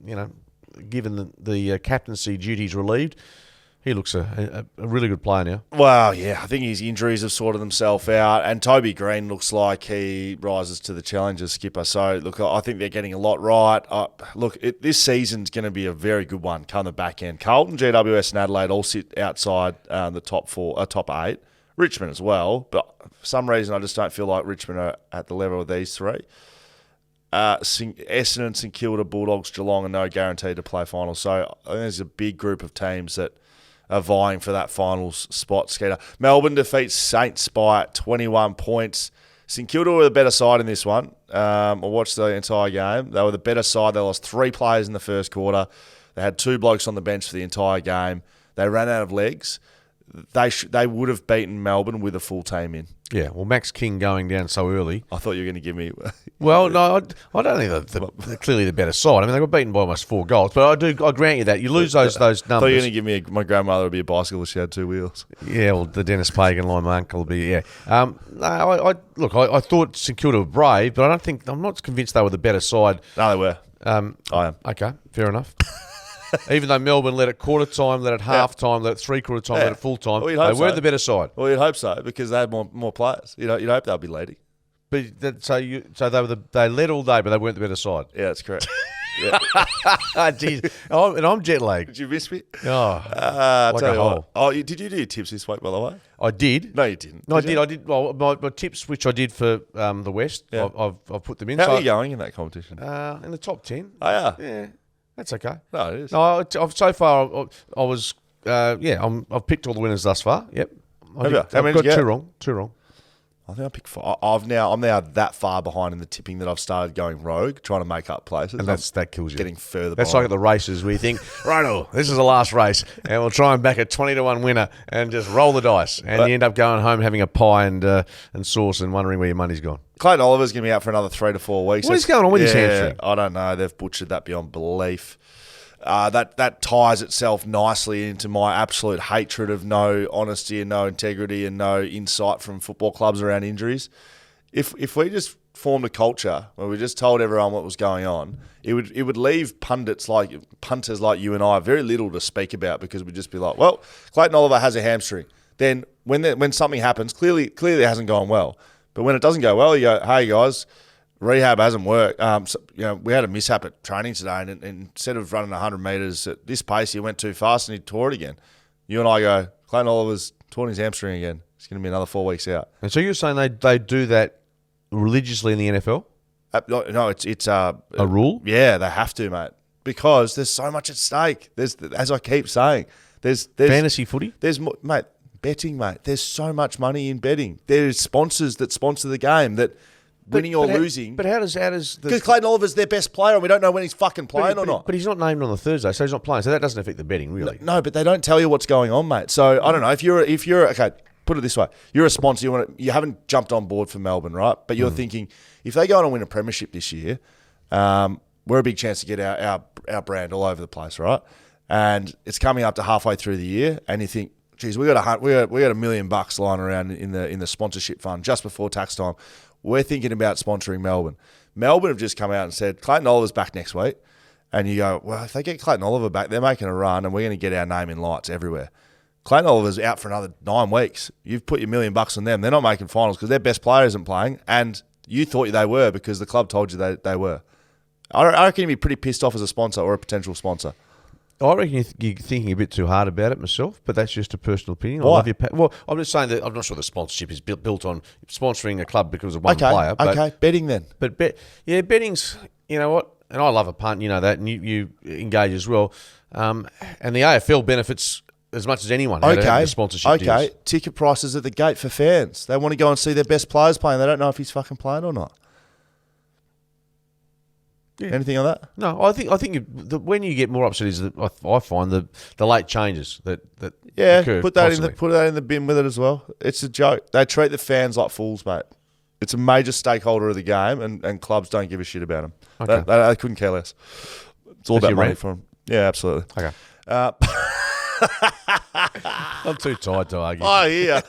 given the captaincy duties relieved, he looks a really good player now. Well, yeah, I think his injuries have sorted themselves out. And Toby Green looks like he rises to the challenge as skipper. So, look, I think they're getting a lot right. This season's going to be a very good one come the back end. Carlton, GWS and Adelaide all sit outside the top 8. Richmond as well. But for some reason, I just don't feel like Richmond are at the level of these 3. Essendon, St Kilda, Bulldogs, Geelong are no guaranteed to play finals. So, I think there's a big group of teams that are vying for that finals spot, Skeeter. Melbourne defeats Saints by 21 points. St Kilda were the better side in this one. I watched the entire game. They were the better side. They lost 3 players in the first quarter. They had 2 blokes on the bench for the entire game. They ran out of legs. They would have beaten Melbourne with a full team in. Yeah, well, Max King going down so early. I thought you were going to give me... Well, no, I don't think they're clearly the better side. I mean, they got beaten by almost 4 goals, but I grant you that. You lose those numbers. I thought you were going to give me my grandmother would be a bicycle if she had 2 wheels. Yeah, well, the Dennis Pagan line, my uncle will be, yeah. No, I thought St Kilda were brave, but I'm not convinced they were the better side. No, they were. I am. Okay, fair enough. Even though Melbourne led at quarter time, led at half time, led at 3/4 time, led at full time, they were the better side. Well, you'd hope so because they had more players. You'd hope they'd be leading. But so they led all day, but they weren't the better side. Yeah, that's correct. Yeah. Jeez. And I'm jet lagged. Did you miss me? Oh, like a hole. Did you do your tips this week, by the way? I did. No, you didn't. No, I did. Well, my tips, which I did for the West, I've put them in. How are you going in that competition? In the top 10. Oh, yeah? Yeah, that's okay. No, it is. No, so far I was, I've picked all the winners thus far. Yep. How many I've did got you get? 2 wrong. 2 wrong. I think I picked 5. I'm now that far behind in the tipping that I've started going rogue, trying to make up places. And that kills you. Getting further That's behind. like at the races where you think, righto, this is the last race, and we'll try and back a 20-1 winner and just roll the dice. And you end up going home having a pie and sauce and wondering where your money's gone. Clayton Oliver's going to be out for another 3 to 4 weeks. What is going on with his hamstring? I don't know. They've butchered that beyond belief. That ties itself nicely into my absolute hatred of no honesty and no integrity and no insight from football clubs around injuries. If we just formed a culture where we just told everyone what was going on, it would leave punters like you and I very little to speak about because we'd just be like, well, Clayton Oliver has a hamstring. Then when something happens, clearly it hasn't gone well. But when it doesn't go well, you go, hey guys, rehab hasn't worked. We had a mishap at training today, and instead of running 100 metres at this pace, he went too fast and he tore it again. You and I go, Clayton Oliver's torn his hamstring again. It's going to be another 4 weeks out. And so you're saying they do that religiously in the NFL? No, it's a rule? Yeah, they have to, mate, because there's so much at stake. There's, as I keep saying, there's fantasy footy? There's, mate, betting, mate. There's so much money in betting. There's sponsors that sponsor the game that winning or losing. But how does because Clayton Oliver's their best player and we don't know when he's fucking playing or not. But he's not named on the Thursday, so he's not playing. So that doesn't affect the betting, really. No, but they don't tell you what's going on, mate. So I don't know if you're okay. Put it this way: you're a sponsor. You haven't jumped on board for Melbourne, right? But you're thinking if they go on and win a premiership this year, we're a big chance to get our brand all over the place, right? And it's coming up to halfway through the year, and you think, geez, we got $1 million lying around in the sponsorship fund just before tax time. We're thinking about sponsoring Melbourne. Melbourne have just come out and said Clayton Oliver's back next week, and you go, well, if they get Clayton Oliver back, they're making a run, and we're going to get our name in lights everywhere. Clayton Oliver's out for another 9 weeks. You've put your $1 million on them. They're not making finals because their best player isn't playing, and you thought they were because the club told you they were. I reckon you'd be pretty pissed off as a sponsor or a potential sponsor. I reckon you're thinking a bit too hard about it myself, but that's just a personal opinion. Why? Well, I'm just saying that I'm not sure the sponsorship is built on sponsoring a club because of one player. Okay, betting then. But betting's, you know what, and I love a punt, you know that, and you engage as well. And the AFL benefits as much as anyone. Okay, sponsorship deals. Ticket prices at the gate for fans. They want to go and see their best players playing. They don't know if he's fucking playing or not. Yeah. Anything on that? No, I think when you get more upset is that I find the late changes that occur. Put that in the bin with it as well. It's a joke. They treat the fans like fools, mate. It's a major stakeholder of the game, and clubs don't give a shit about them. Okay. They couldn't care less. It's all about money for them. Yeah, absolutely. Okay. I'm too tired to argue. Oh, yeah.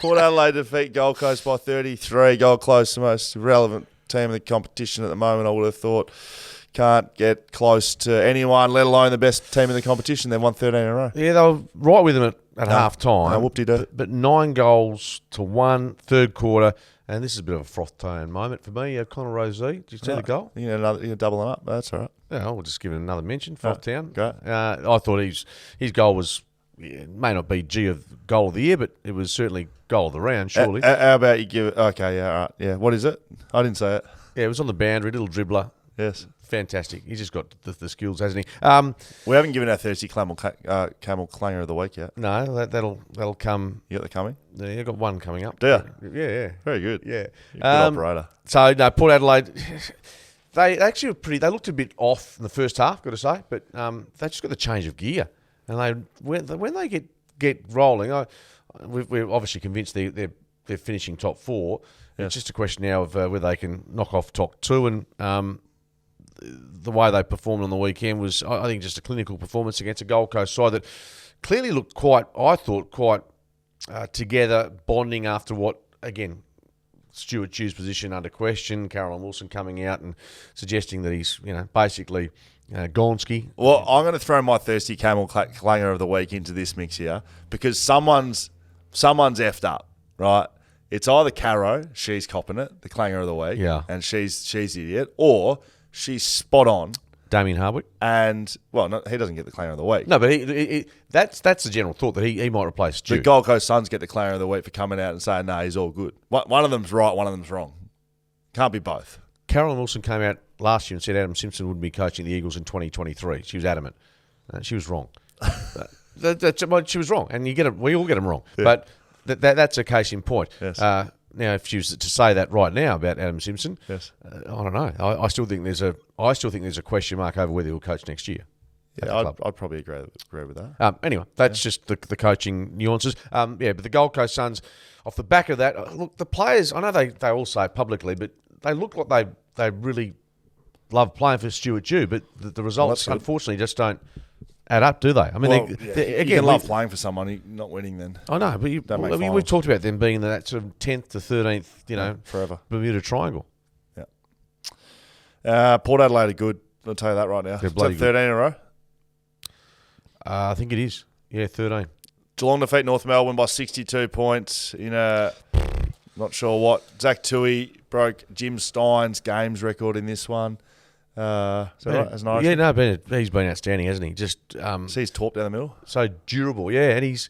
Port Adelaide defeat Gold Coast by 33. Gold Coast, the most relevant team in the competition at the moment, I would have thought. Can't get close to anyone, let alone the best team in the competition. They've won 13 in a row. Yeah, they were right with them at half time. No, whoop-de-doo. But 9 goals to 1, third quarter. And this is a bit of a froth-tone moment for me. Connor Rosey, did you see the goal? You're doubling up. That's all right. Yeah, we'll just give it another mention. Froth-town. Great. I thought his goal was, it may not be goal of the year, but it was certainly goal of the round, surely. How about you give it? Okay, yeah, all right. Yeah, what is it? I didn't say it. Yeah, it was on the boundary, little dribbler. Yes. Fantastic. He's just got the skills, hasn't he? We haven't given our Thursday Camel Clanger of the week yet. No, that'll come. You got the coming? Yeah, you got one coming up. Do you? Yeah. Very good. Yeah. Good operator. So, no, Port Adelaide, they actually were they looked a bit off in the first half, got to say, but they just got the change of gear. And when they get rolling, we're obviously convinced they're they're finishing top 4. Yes. It's just a question now of whether they can knock off top 2. And the way they performed on the weekend was, I think, just a clinical performance against a Gold Coast side that clearly looked quite together, bonding after what, again, Stuart Dew's position under question, Caroline Wilson coming out and suggesting that he's, basically Gonski. Well, I'm going to throw my thirsty camel clanger of the week into this mix here because someone's effed up, right? It's either Caro, she's copping it, the clanger of the week, and she's the idiot, or she's spot on. Damien Hardwick. And, well, no, he doesn't get the clanger of the week. No, but that's the general thought, that he might replace Stu. The Gold Coast Suns get the clanger of the week for coming out and saying, no, he's all good. One of them's right, one of them's wrong. Can't be both. Caroline Wilson came out last year and said Adam Simpson wouldn't be coaching the Eagles in 2023. She was adamant. She was wrong. She was wrong, and we all get them wrong. Yeah. But that's a case in point. Yes. Now, if she was to say that right now about Adam Simpson, yes. I don't know. I still think there's a question mark over whether he'll coach next year. Yeah, I'd probably agree with that. Anyway, that's just the coaching nuances. But the Gold Coast Suns, off the back of that, look, the players, I know they all say it publicly, but they look like they really love playing for Stuart Dew, but the results, unfortunately, just don't add up, do they? I mean, you can love playing for someone, you're not winning then. I know, but we've talked about them being in that sort of 10th to 13th, forever Bermuda Triangle. Yeah. Port Adelaide are good. I'll tell you that right now. Is that 13 in a row? I think it is. Yeah, 13. Geelong defeat North Melbourne by 62 points in a not sure what. Zach Tui broke Jim Stein's games record in this one. Is that right? As an Irishman? Yeah, no, but he's been outstanding, hasn't he? Just see his torp down the middle. So durable, yeah, and he's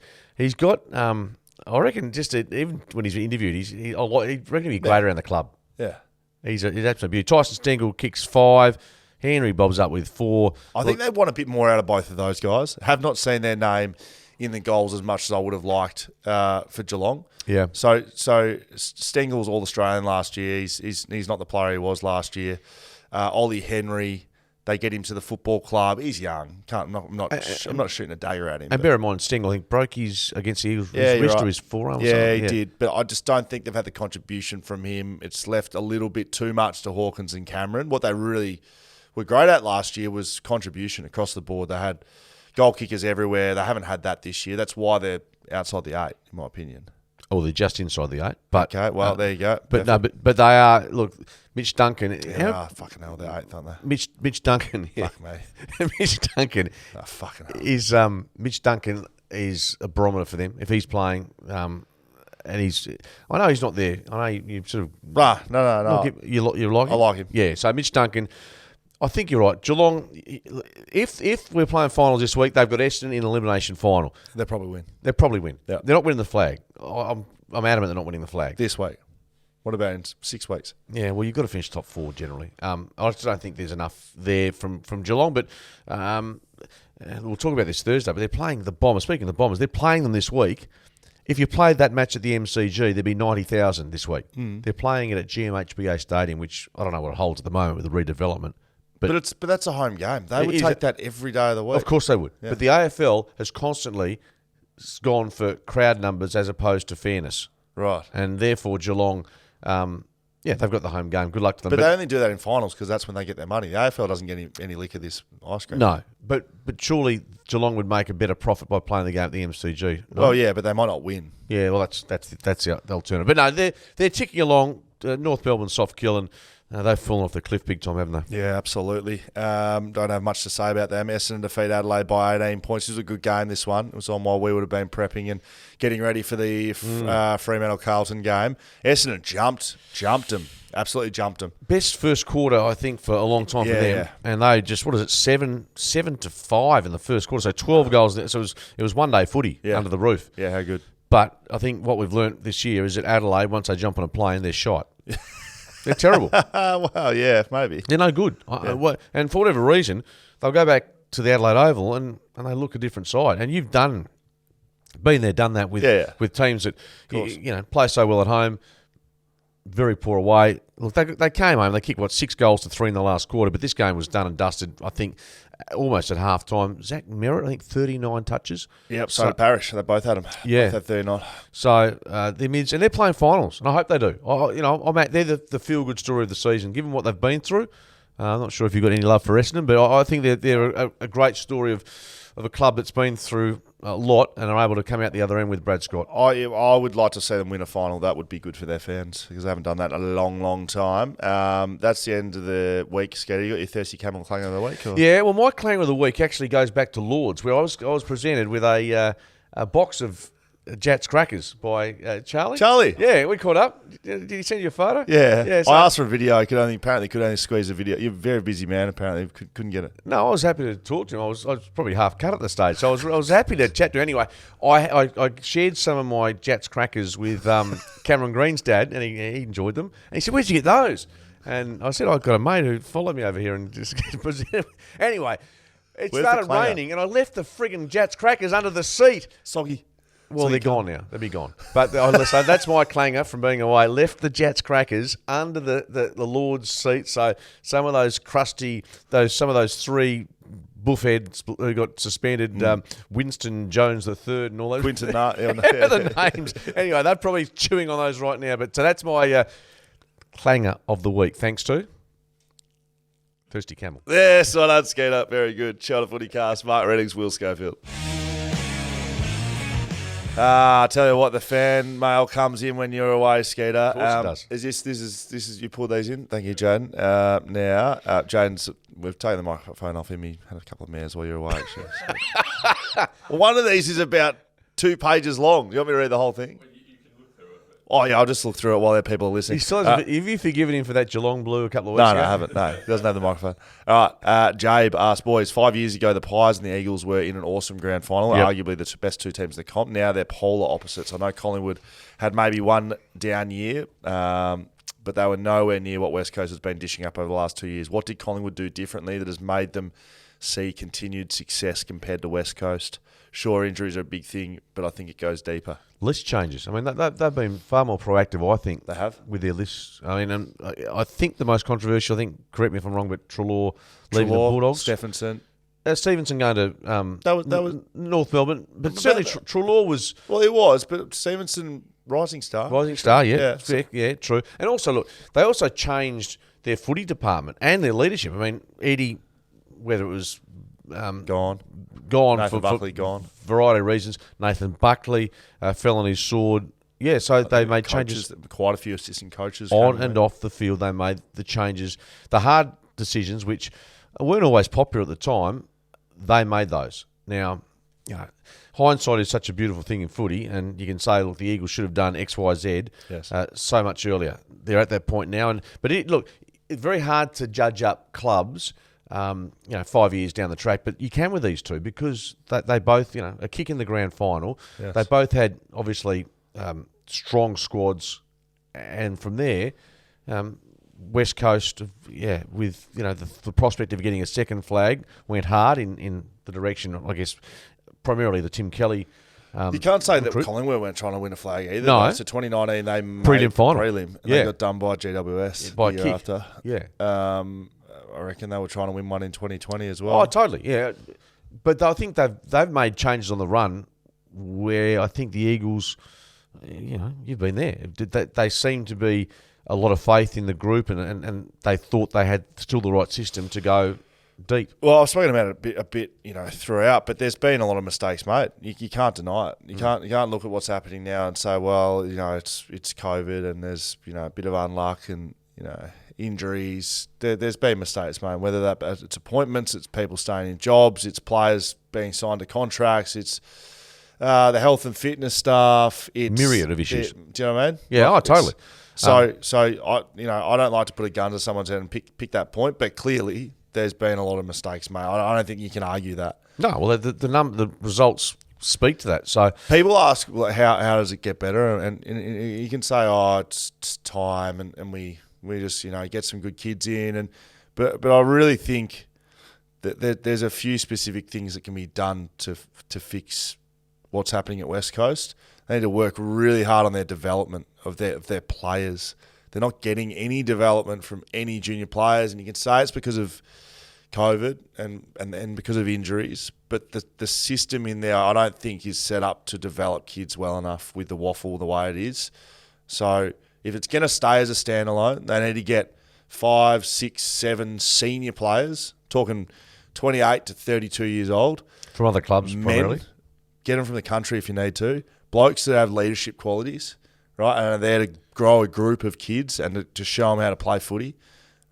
got. I reckon even when he's interviewed, he reckon he'd be great around the club. Yeah, he's absolutely beauty. Tyson Stengel kicks 5. Henry bobs up with 4. I think they want a bit more out of both of those guys. Have not seen their name in the goals as much as I would have liked for Geelong. Yeah. So Stengel's All Australian last year. He's not the player he was last year. Ollie Henry, they get him to the football club. He's young. I'm not shooting a dagger at him. And bear in mind, Stengel, I think, broke his against the Eagles wrist to his forearm. Yeah, he did. But I just don't think they've had the contribution from him. It's left a little bit too much to Hawkins and Cameron. What they really were great at last year was contribution across the board. They had goal kickers everywhere. They haven't had that this year. That's why they're outside the 8, in my opinion. Oh, they're just inside the 8. But, okay, well, there you go. But no, but they are. Look, Mitch Duncan. Fucking hell, they're 8th, aren't they? Mitch Duncan. Yeah. Fuck me. Mitch Duncan. Oh, fucking hell. Is Mitch Duncan is a barometer for them if he's playing. And he's. I know he's not there. I know you sort of. No. You like him? I like him. Yeah. So Mitch Duncan. I think you're right. Geelong, if we're playing finals this week, they've got Essendon in elimination final. They'll probably win. Yeah. They're not winning the flag. I'm adamant they're not winning the flag. This week. What about in 6 weeks? Yeah, well, you've got to finish top 4 generally. I just don't think there's enough there from Geelong, but we'll talk about this Thursday, but they're playing the Bombers. Speaking of the Bombers, they're playing them this week. If you played that match at the MCG, there'd be 90,000 this week. They're playing it at GMHBA Stadium, which I don't know what it holds at the moment with the redevelopment. But that's a home game. They would take that every day of the week. Of course they would. Yeah. But the AFL has constantly gone for crowd numbers as opposed to fairness. Right. And therefore Geelong, they've got the home game. Good luck to them. But they only do that in finals because that's when they get their money. The AFL doesn't get any lick of this ice cream. No. But surely Geelong would make a better profit by playing the game at the MCG. No? Well, yeah, but they might not win. Yeah, well, that's the alternative. But no, they're ticking along. North Melbourne soft kill, and they've fallen off the cliff big time, haven't they? Yeah, absolutely. Don't have much to say about them. Essendon defeat Adelaide by 18 points. It was a good game, this one. It was on while we would have been prepping and getting ready for the Fremantle Carlton game. Essendon jumped them. Absolutely jumped them. Best first quarter, I think, for a long time for them. Yeah. And they just, 7-5 in the first quarter. So 12 goals. So it was one day footy under the roof. Yeah, how good. But I think what we've learnt this year is that Adelaide, once they jump on a plane, they're shot. They're terrible. Well, yeah, maybe. They're no good. Yeah. And for whatever reason, they'll go back to the Adelaide Oval and they look a different side. And you've been there, done that with teams that play so well at home. very poor away. Look, they came home. They kicked, 6 goals to 3 in the last quarter, but this game was done and dusted, I think, almost at half-time. Zach Merritt, I think, 39 touches. Yep, so did Parrish. They both had them. Yeah. Both had 39. So they're mids, and they're playing finals, and I hope they do. They're the feel-good story of the season, given what they've been through. I'm not sure if you've got any love for Essendon, but I think they're a great story of a club that's been through a lot and are able to come out the other end with Brad Scott. I would like to see them win a final. That would be good for their fans because they haven't done that in a long, long time. That's the end of the week, Scotty. You got your Thirsty Camel Clanger of the week? Or? Yeah, well, my clanger of the week actually goes back to Lords, where I was presented with a box of Jats crackers by Charlie. Charlie? Yeah, we caught up. Did he send you a photo? Yeah. So I asked for a video. Apparently could only squeeze a video. You're a very busy man, apparently. Couldn't get it. No, I was happy to talk to him. I was probably half cut at the stage, so I was happy to chat to him. Anyway, I shared some of my Jats crackers with Cameron Green's dad, and he enjoyed them. And he said, "Where'd you get those?" And I said, "I've got a mate who followed me over here and just presented." Anyway, it started raining, and I left the friggin' Jats crackers under the seat. Soggy. Well, they're gone now. They'll be gone. But so that's my clanger from being away. Left the Jats crackers under the Lord's seat. So some of those crusty, some of those 3 buffheads who got suspended, Winston Jones III and all those. Quinton the names. Anyway, they're probably chewing on those right now. But so that's my clanger of the week. Thanks to Thirsty Camel. Yes, well done, Skeeter. Very good. Shelter FootyCast. Mark Reddings, Will Schofield. I tell you what, the fan mail comes in when you're away, Skeeter. Of course it does. This is you pulled these in? Thank you, Jaden. Now, Jaden's, we've taken the microphone off him. He had a couple of mares while you were away, actually. Well, one of these is about 2 pages long. Do you want me to read the whole thing? Oh, yeah, I'll just look through it while people are listening. He still has have you forgiven him for that Geelong blue a couple of weeks ago? No, I haven't. No, he doesn't have the microphone. All right, Jabe asked, boys, 5 years ago, the Pies and the Eagles were in an awesome grand final, arguably the best 2 teams in the comp. Now they're polar opposites. I know Collingwood had maybe one down year, but they were nowhere near what West Coast has been dishing up over the last 2 years. What did Collingwood do differently that has made them see continued success compared to West Coast? Sure, injuries are a big thing, but I think it goes deeper. List changes. I mean, they've been far more proactive, I think. They have? With their lists. I mean, and I think the most controversial, correct me if I'm wrong, but Treloar leaving the Bulldogs. Stephenson. Stevenson going to that was North Melbourne. But certainly Treloar was... Well, it was, but Stevenson, rising star. Rising star, yeah. Yeah, true. And also, look, they also changed their footy department and their leadership. I mean, Eddie, whether it was... Gone. Nathan Buckley gone. Variety of reasons. Nathan Buckley fell on his sword. Yeah, so they made changes. Quite a few assistant coaches. On and off the field, they made the changes. The hard decisions, which weren't always popular at the time, they made those. Now, hindsight is such a beautiful thing in footy, and you can say, look, the Eagles should have done X, Y, Z so much earlier. They're at that point now. But it's very hard to judge up clubs 5 years down the track, but you can with these two because they both, a kick in the grand final. Yes. They both had obviously strong squads, and from there, West Coast, with the prospect of getting a second flag, went hard in the direction, I guess, primarily the Tim Kelly. You can't say that Collingwood weren't trying to win a flag either. No. So 2019 they made prelim final, and they got done by GWS by the year after. Yeah. I reckon they were trying to win one in 2020 as well. Oh, totally, yeah. But I think they've made changes on the run where I think the Eagles, you've been there. They seem to be a lot of faith in the group, and they thought they had still the right system to go deep. Well, I've spoken about it a bit, throughout, but there's been a lot of mistakes, mate. You can't deny it. You can't look at what's happening now and say, well, it's COVID and there's a bit of unluck and injuries. There's been mistakes, mate. Whether it's appointments, it's people staying in jobs, it's players being signed to contracts, it's the health and fitness stuff. It's myriad of issues. Do you know what I mean? Yeah, totally. So I don't like to put a gun to someone's head and pick that point, but clearly there's been a lot of mistakes, mate. I don't think you can argue that. No, well, the results speak to that. So people ask, well, how does it get better? And you can say, it's time, and we just get some good kids in, but I really think that there's a few specific things that can be done to fix what's happening at West Coast. They need to work really hard on their development of their players. They're not getting any development from any junior players, and you can say it's because of COVID and because of injuries, but the system in there I don't think is set up to develop kids well enough with the Waffle the way it is. So if it's going to stay as a standalone, they need to get 5, 6, 7 senior players, talking 28 to 32 years old. From other clubs, primarily. Get them from the country if you need to. Blokes that have leadership qualities, right, and are there to grow a group of kids and to show them how to play footy,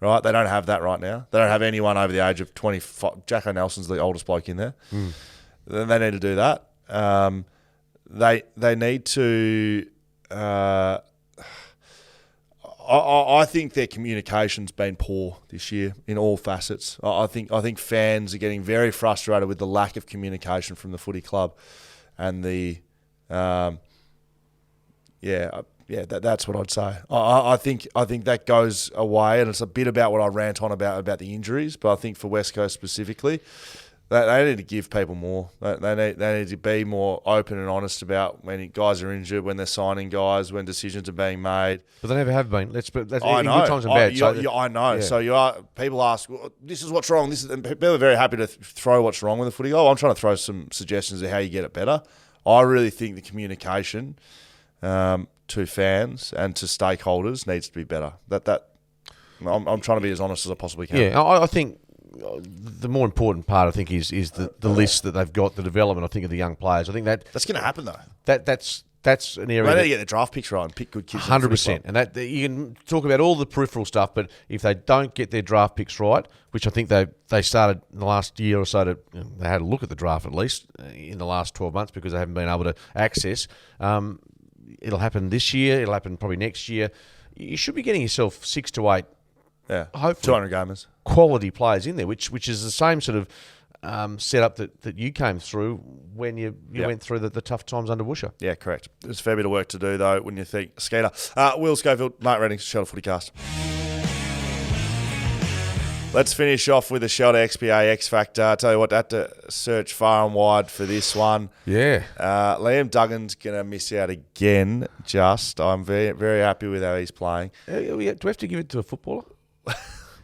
right? They don't have that right now. They don't have anyone over the age of 25. Jacko Nelson's the oldest bloke in there. Then they need to do that. They need to... I think their communication's been poor this year in all facets. I think fans are getting very frustrated with the lack of communication from the footy club, and that's what I'd say. I think that goes away, and it's a bit about what I rant on about the injuries. But I think for West Coast specifically, they need to give people more. They need to be more open and honest about when guys are injured, when they're signing guys, when decisions are being made. But they never have been. That's I in know. good times and bad. I know. Yeah. So people ask, well, this is what's wrong. And people are very happy to throw what's wrong with the footy. I'm trying to throw some suggestions of how you get it better. I really think the communication to fans and to stakeholders needs to be better. I'm trying to be as honest as I possibly can. Yeah, I think the more important part, I think, is the list that they've got, the development, I think, of the young players. I think that's going to happen, though. That's an area. They need to get the draft picks right and pick good kids. 100%. And that you can talk about all the peripheral stuff, but if they don't get their draft picks right, which I think they started in the last year or so, they had a look at the draft at least in the last 12 months because they haven't been able to access. It'll happen this year. It'll happen probably next year. You should be getting yourself 6 to 8. Yeah, hopefully 200 gamers, quality players in there, which is the same sort of setup that you came through when you went through the tough times under Woosha. Yeah, correct. There's a fair bit of work to do though when you think Skeeter. Will Schofield, Mark Redding, Shelter FootyCast. Let's finish off with the Shelter XPA X Factor. I tell you what, I had to search far and wide for this one. Yeah. Liam Duggan's going to miss out again. I'm very, very happy with how he's playing. Do we have to give it to a footballer?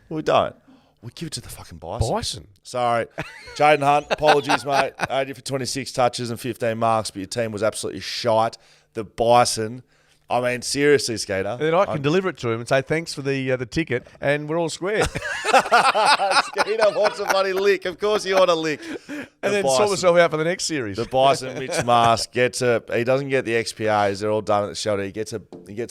We don't. We give it to the fucking Bison. Bison. Sorry. Jaden Hunt, apologies, mate. I had you for 26 touches and 15 marks, but your team was absolutely shite. The Bison... I mean, seriously, Skater. And then I can deliver it to him and say thanks for the ticket, and we're all square. Skater wants a bloody lick. Of course you want a lick. And then sort myself out for the next series. The Bison, Mitch Mask, he doesn't get the XPAs. They're all done at the shelter. He gets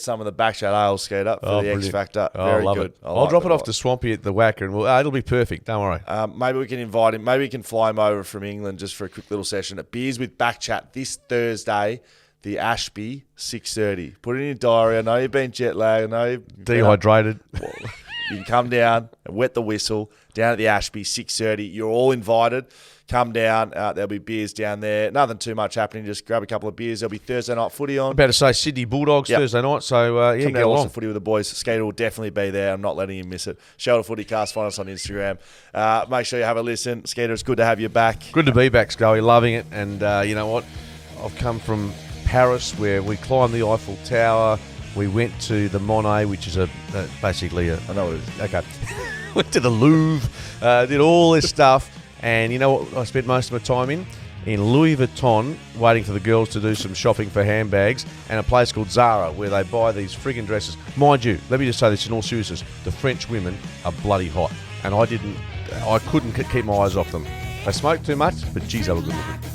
some of the BackChat Ale, Skater, for the brilliant. X Factor. Very good. It. I'll drop it off to Swampy at the Wacker, and it'll be perfect. Don't worry. Maybe we can invite him. Maybe we can fly him over from England just for a quick little session at Beers with BackChat this Thursday. The Ashby, 6:30. Put it in your diary. I know you've been jet lagged. I know you've dehydrated. You can come down and wet the whistle down at the Ashby, 6:30. You're all invited. Come down. There'll be beers down there. Nothing too much happening. Just grab a couple of beers. There'll be Thursday night footy on. I'm about to say Sydney Bulldogs Thursday night. So, come down and watch the footy with the boys. Skater will definitely be there. I'm not letting you miss it. Shelter FootyCast. Find us on Instagram. Make sure you have a listen. Skater, it's good to have you back. Good to be back, Scully. Loving it. And you know what? I've come from Paris, where we climbed the Eiffel Tower. We went to the Monet, which is basically a... I know what it is. Okay. Went to the Louvre, did all this stuff. And you know what I spent most of my time in? In Louis Vuitton, waiting for the girls to do some shopping for handbags, and a place called Zara, where they buy these friggin' dresses. Mind you, let me just say this in all seriousness, the French women are bloody hot. And I couldn't keep my eyes off them. They smoke too much, but geez, they were good looking.